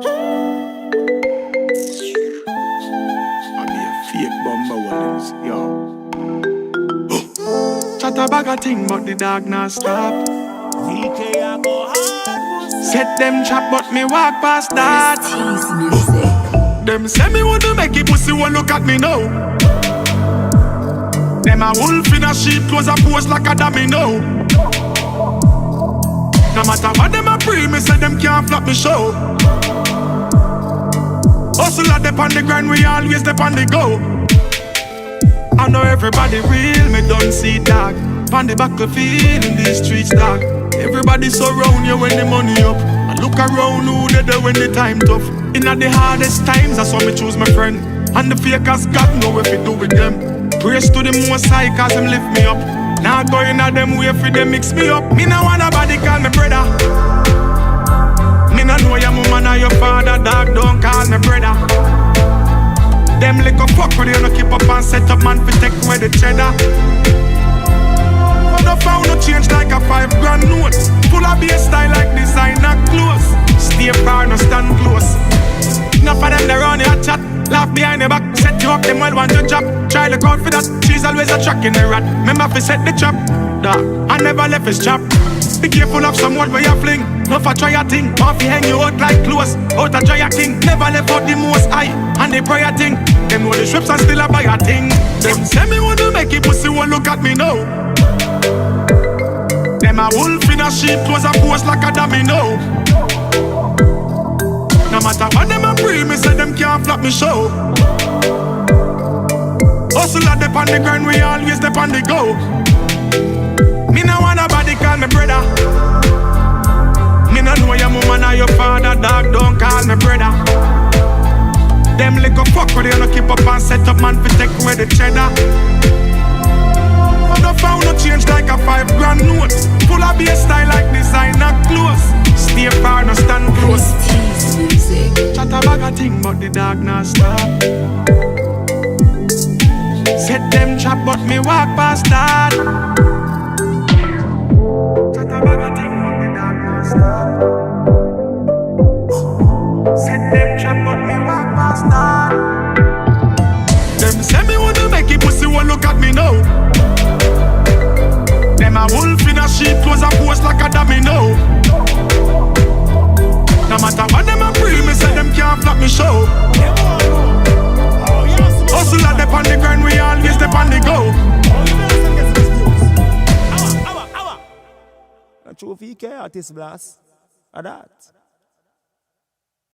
I be a fake bomber ones, yo. Chat a bag of thing, but the dog not stop. VK I go hard. Set them trap, but me walk past that. Tease music. Them say me wanna make it pussy, won't look at me now. Them a wolf in a sheep clothes a pose like a domino. No matter what them a pre, me say them can't flop me show. Hustle a dep on the grind, we always dep on the go. I know everybody real, me don't see dog. On the battlefield in these streets, dog. Everybody surround you when the money up. I look around who they there when the time tough. In the hardest times, that's why me choose my friend. And the fakers got know if it do with them. Praise to the most high, cause them lift me up. Now going at them way for them mix me up. Me no want nobody call me brother. Me no know your mama or your father, dog, don't call me brother. Them little fuck with you, no keep up and set up man for take away the cheddar. No found no change like a 5 grand note. Full of bass style like designer clothes. Stay far, no stand close. Enough of them they run your chat. Laugh behind the back, set you up, them well want to drop. Try look out for that, she's always a track in the rat. Remember if set the trap, I never left his trap. Be careful of someone where you fling. No for try a thing, off you hang you out like clothes. Out a try a king, never left out the most high. And the prayer thing, them know the strips and still a buy a thing. Them say me wanna make it pussy, won't look at me now. Them a wolf in a sheep clothes a pose like a domino. No matter what them a pre, me say them can't flop me show. Hustle a dep on the grind, we always dep on the go. Me no want nobody call me brother. Me no know your mama or your father, dog, don't call me brother. Them little fuck with you, no keep up and set up man for take away the cheddar. No found no change like a 5 grand note. Full of bass style like designer clothes. Stay far, no stand close. Tease music. Chat a bag of thing, but the dog not stop. Set them trap, but me walk past that. Chat a bag of thing, but the dog not stop. Set them trap, but me walk past that. Them say me wanna make it pussy, won't look at me now. Them a wolf in a sheep clothes a pose like a domino. No matter what them a pre, me say them can't flop me show. Hustle a dep on the grind, we always dep on the go. Not true VK artist blast. Or that.